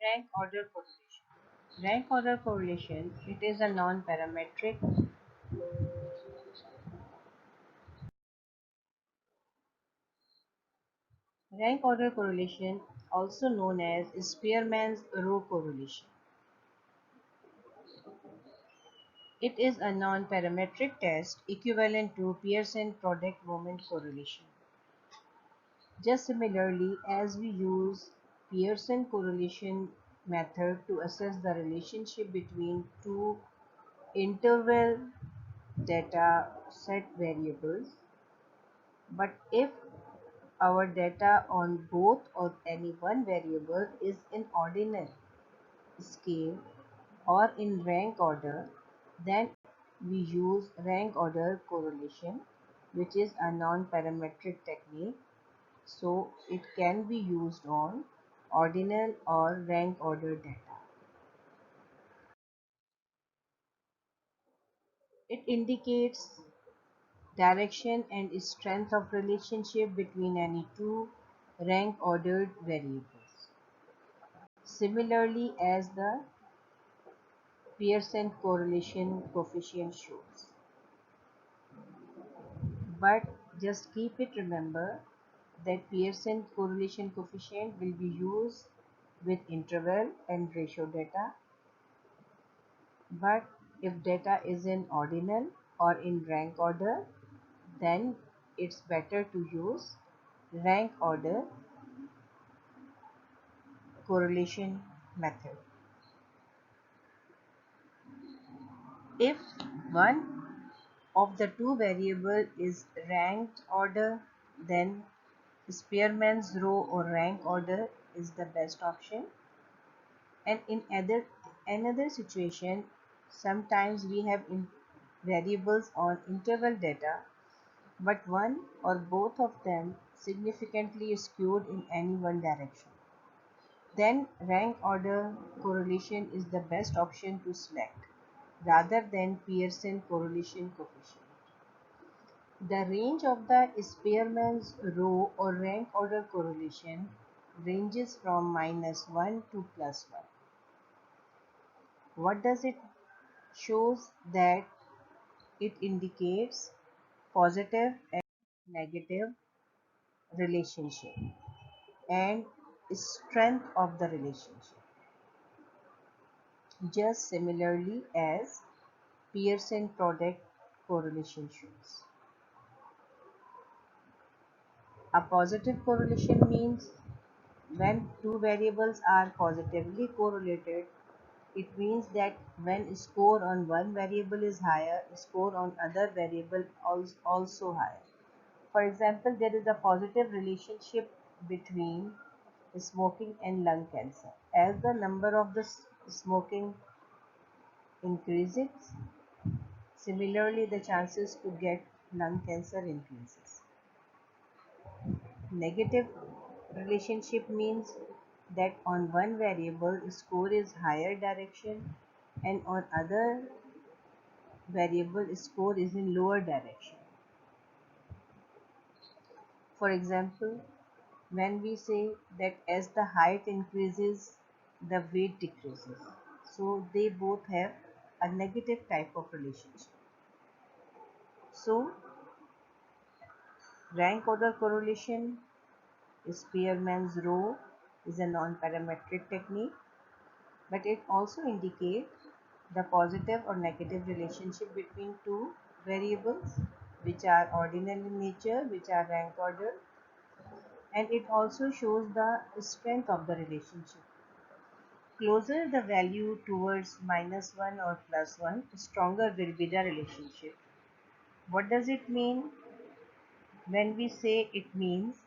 Rank order correlation. Rank order correlation, it is a non-parametric rank order correlation, also known as Spearman's row correlation. It is a non-parametric test equivalent to Pearson product moment correlation. Just similarly as we use Pearson correlation method to assess the relationship between two interval data set variables, but if our data on both or any one variable is in ordinal scale or in rank order, then we use rank order correlation, which is a non-parametric technique. So it can be used on ordinal or rank order data. It indicates direction and strength of relationship between any two rank ordered variables. Similarly as the Pearson correlation coefficient shows. But just keep it remember that Pearson correlation coefficient will be used with interval and ratio data. But if data is in ordinal or in rank order, then it's better to use rank order correlation method. If one of the two variable is ranked order, then Spearman's row or rank order is the best option. And in another situation, sometimes we have variables on interval data, but one or both of them significantly skewed in any one direction. Then rank order correlation is the best option to select rather than Pearson correlation coefficient. The range of the Spearman's row or rank order correlation ranges from -1 to +1. What does it shows? That it indicates positive and negative relationship and strength of the relationship, just similarly as Pearson product correlation shows. A positive correlation means when two variables are positively correlated, it means that when score on one variable is higher, score on other variable also higher. For example, there is a positive relationship between smoking and lung cancer. As the number of the smoking increases, similarly the chances to get lung cancer increases. Negative relationship means that on one variable score is higher direction and on other variable score is in lower direction. For example, when we say that as the height increases, the weight decreases. So they both have a negative type of relationship. So rank order correlation, Spearman's row, is a non-parametric technique, but it also indicates the positive or negative relationship between two variables which are ordinal in nature, which are rank order, and it also shows the strength of the relationship. Closer the value towards -1 or +1, stronger will be the relationship. What does it mean? When we say, it means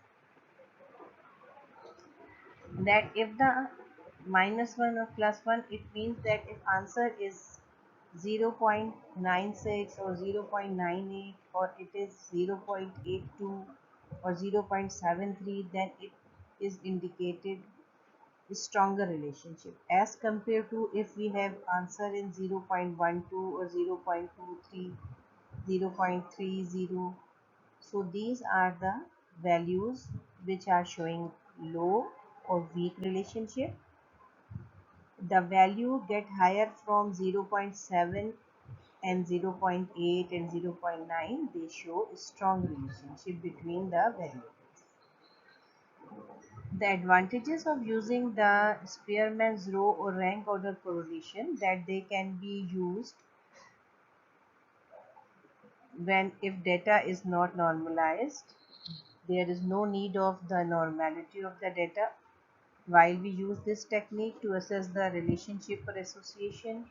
that if the -1 or +1, it means that if answer is 0.96 or 0.98 or it is 0.82 or 0.73, then it is indicated stronger relationship as compared to if we have answer in 0.12 or 0.23, 0.30. So these are the values which are showing low or weak relationship. the value get higher from 0.7 and 0.8 and 0.9, they show a strong relationship between the variables. The advantages of using the Spearman's row or rank order correlation, that they can be used when if data is not normalized, there is no need of the normality of the data. While we use this technique to assess the relationship or association,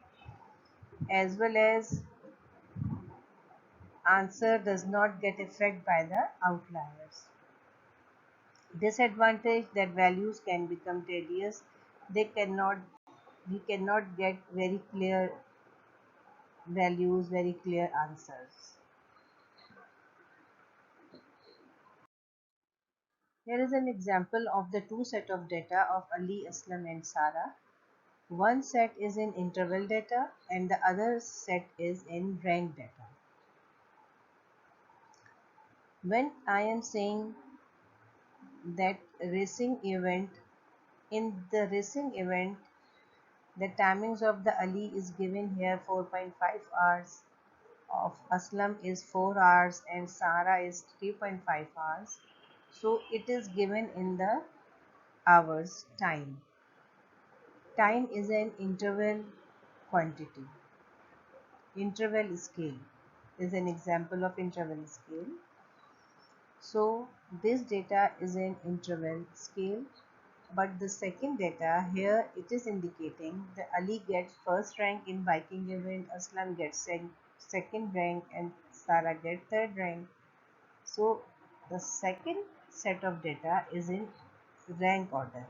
as well as answer does not get affected by the outliers. Disadvantage, that values can become tedious. They cannot we cannot get very clear values, very clear answers. Here is an example of the two set of data of Ali, Aslam and Sara. One set is in interval data and the other set is in rank data. When I am saying that racing event, in the racing event, the timings of the Ali is given here 4.5 hours, of Aslam is 4 hours and Sara is 3.5 hours. So it is given in the hours time. Time is an interval quantity. Interval scale is an example of interval scale. So this data is an interval scale, but the second data here, it is indicating that Ali gets first rank in biking event, Aslam gets second rank and Sara gets third rank. So the second set of data is in rank order.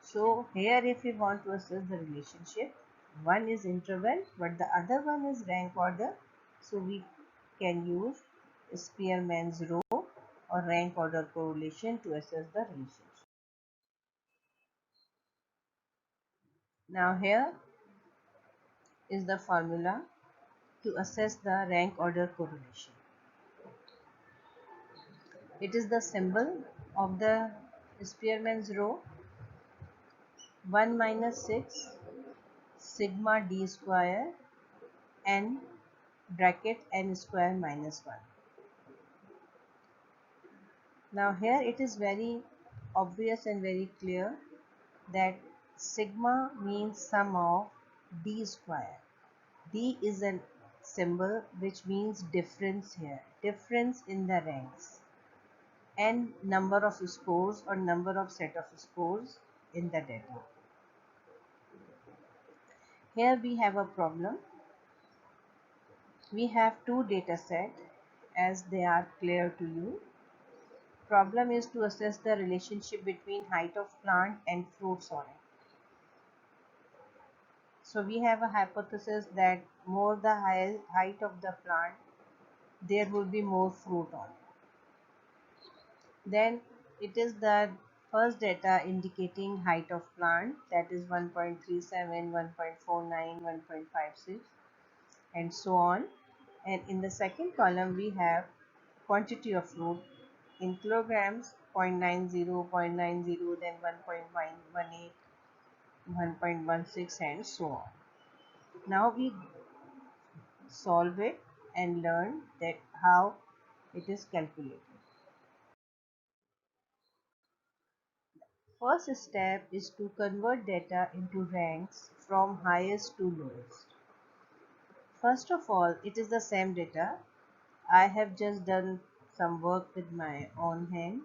So here if we want to assess the relationship, one is interval but the other one is rank order. So we can use Spearman's row or rank order correlation to assess the relationship. Now here is the formula to assess the rank order correlation. It is the symbol of the Spearman's row, 1 minus 6 sigma d square n bracket n square minus 1. Now here it is very obvious and very clear that sigma means sum of d square. D is a symbol which means difference here, difference in the ranks, and number of scores or number of set of scores in the data. Here we have a problem. We have two data sets as they are clear to you. Problem is to assess the relationship between height of plant and fruits on it. So we have a hypothesis that more the height of the plant, there will be more fruit on it. Then it is the first data indicating height of plant, that is 1.37, 1.49, 1.56 and so on. And in the second column we have quantity of fruit in kilograms, 0.90, 0.90, then 1.18, 1.16 and so on. Now we solve it and learn that how it is calculated. First step is to convert data into ranks from highest to lowest. First of all, it is the same data. I have just done some work with my own hand.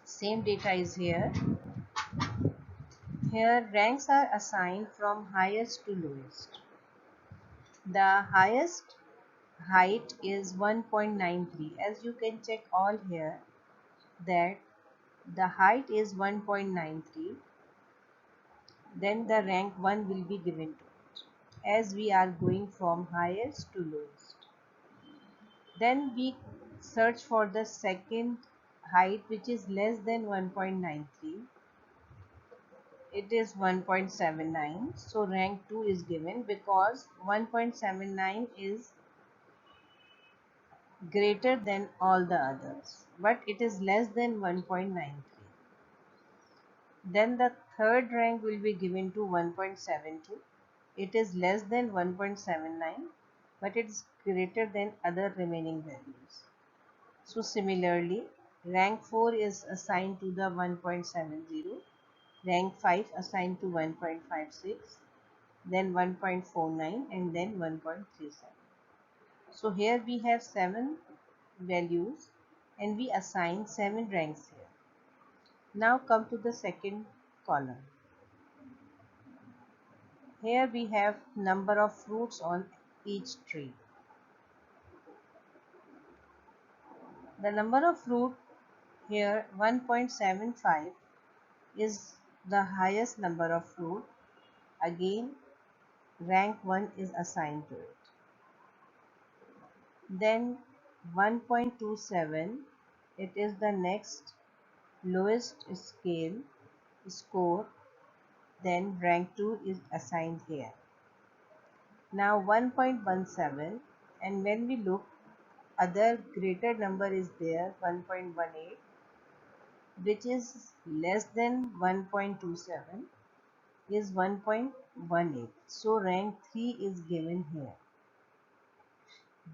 Same data is here. Here ranks are assigned from highest to lowest. The highest height is 1.93. As you can check all here that the height is 1.93, then the rank 1 will be given to it as we are going from highest to lowest. Then we search for the second height which is less than 1.93. It is 1.79. So rank 2 is given because 1.79 is greater than all the others, but it is less than 1.93. Then the third rank will be given to 1.72. It is less than 1.79, but it is greater than other remaining values. So similarly, rank 4 is assigned to the 1.70, rank 5 assigned to 1.56, then 1.49, and then 1.37. So here we have 7 values and we assign 7 ranks here. Now come to the second column. Here we have number of fruits on each tree. The number of fruit here 1.75 is the highest number of fruit. Again, rank 1 is assigned to it. Then 1.27, it is the next lowest scale score. Then rank 2 is assigned here. Now 1.17, and when we look, other greater number is there, 1.18, which is less than 1.27 is 1.18. So rank 3 is given here.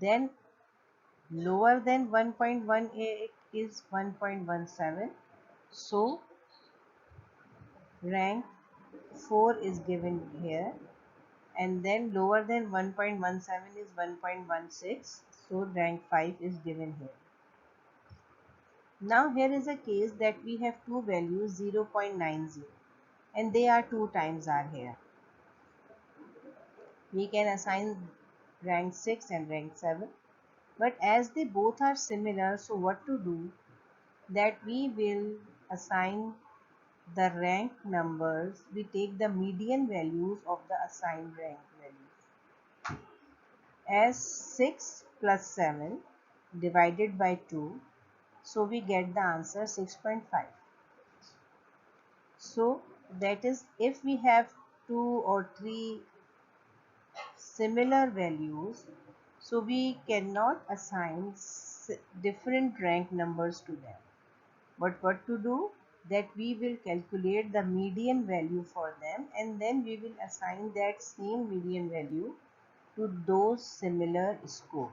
Then lower than 1.18 is 1.17. So rank 4 is given here, and then lower than 1.17 is 1.16. So rank 5 is given here. Now here is a case that we have two values 0.90 and they are 2 times are here. We can assign rank 6 and rank 7, but as they both are similar, so what to do, that we will assign the rank numbers, we take the median values of the assigned rank values. As 6 plus 7 divided by 2, so we get the answer 6.5. So that is, if we have 2 or 3 similar values, so we cannot assign different rank numbers to them. But what to do, that we will calculate the median value for them and then we will assign that same median value to those similar scores.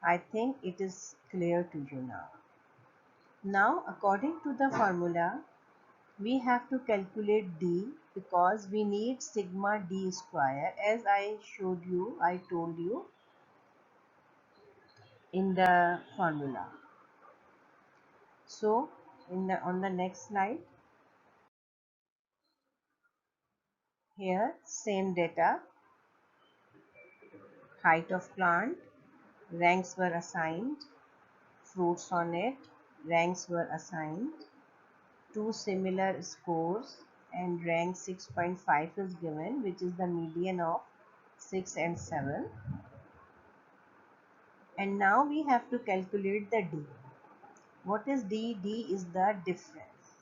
I think it is clear to you now. Now according to the formula, we have to calculate D because we need sigma D square, as I told you in the formula. So on the next slide, here same data, height of plant, ranks were assigned, fruits on it, ranks were assigned, two similar scores, and rank 6.5 is given, which is the median of 6 and 7. And now we have to calculate the D. What is D? D is the difference.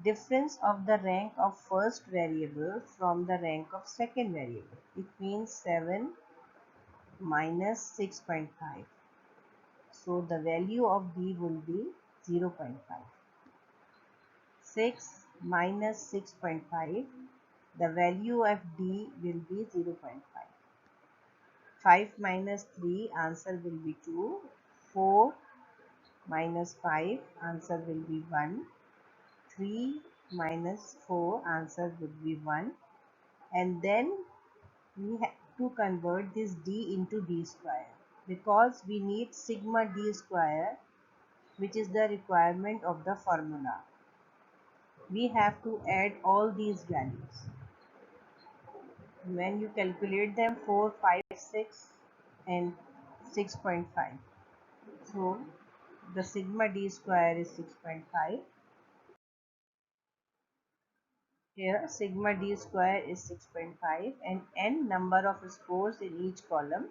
Difference of the rank of first variable from the rank of second variable. It means 7 minus 6.5. So the value of D will be 0.5. 6 minus 6.5. The value of D will be 0.5. 5 minus 3, answer will be 2. 4 minus 5, answer will be 1. 3 minus 4, answer would be 1. And then we have to convert this D into D square because we need sigma D square, which is the requirement of the formula. We have to add all these values. When you calculate them, 4, 5, 6 and 6.5. So the sigma D square is 6.5. Here sigma D square is 6.5 and n number of scores in each column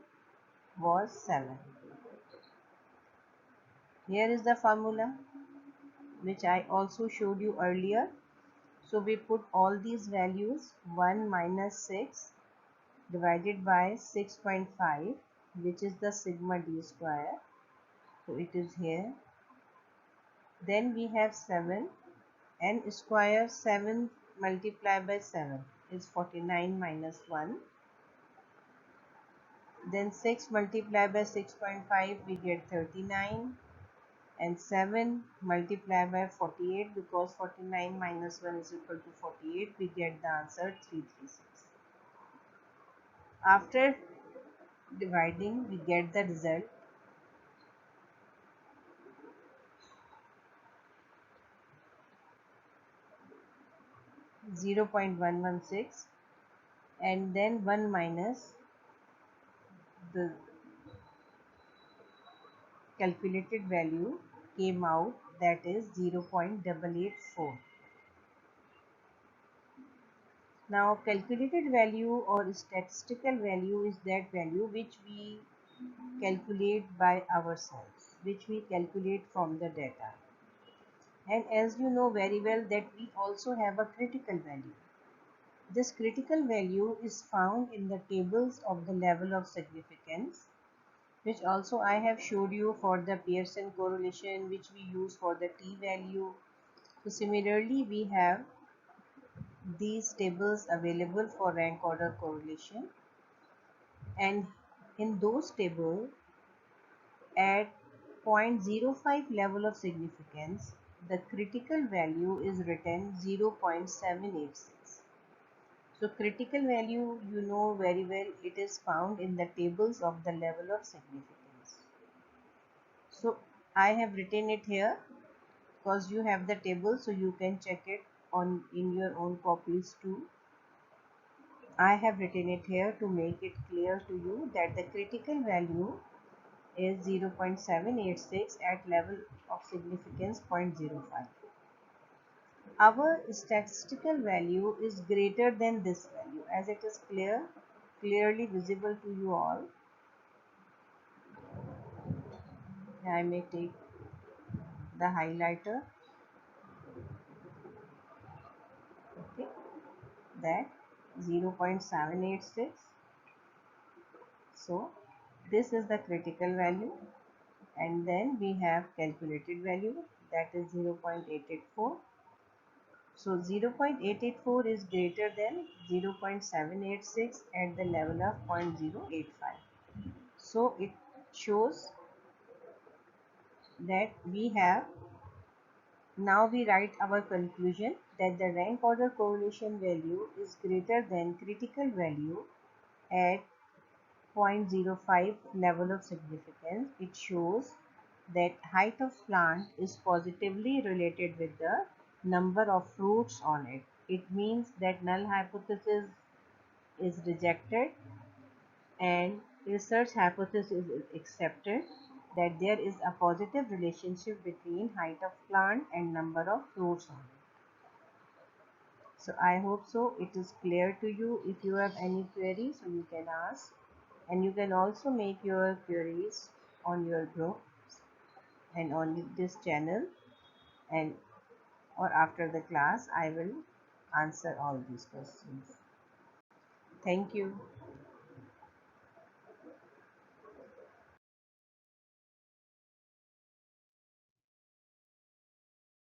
was 7. Here is the formula which I also showed you earlier. So we put all these values, 1 minus 6 divided by 6.5, which is the sigma D square. So it is here. Then we have 7 n square 7 multiplied by 7 is 49 minus 1. Then 6 multiplied by 6.5 we get 39, and 7 multiplied by 48, because 49 minus 1 is equal to 48, we get the answer 336. After dividing we get the result 0.116, and then 1 minus the calculated value came out, that is 0.884. Now calculated value or statistical value is that value which we calculate by ourselves, which we calculate from the data. And as you know very well that we also have a critical value. This critical value is found in the tables of the level of significance, which also I have showed you for the Pearson correlation, which we use for the t-value. So similarly we have these tables available for rank order correlation, and in those tables at 0.05 level of significance the critical value is written 0.786. So critical value, you know very well, it is found in the tables of the level of significance. So I have written it here because you have the table, so you can check it on in your own copies too. I have written it here to make it clear to you that the critical value is 0.786 at level of significance 0.05. Our statistical value is greater than this value, as it is clearly visible to you all. I may take the highlighter, okay, that 0.786. So this is the critical value, and then we have calculated value, that is 0.884. So 0.884 is greater than 0.786 at the level of 0.085. So it shows that we have, now we write our conclusion that the rank order correlation value is greater than critical value at 0.05 level of significance. It shows that height of plant is positively related with the number of fruits on it. It means that null hypothesis is rejected and research hypothesis is accepted, that there is a positive relationship between height of plant and number of fruits on it. So I hope so it is clear to you. If you have any queries, so you can ask, and you can also make your queries on your group and on this channel, and or after the class I will answer all these questions. Thank you.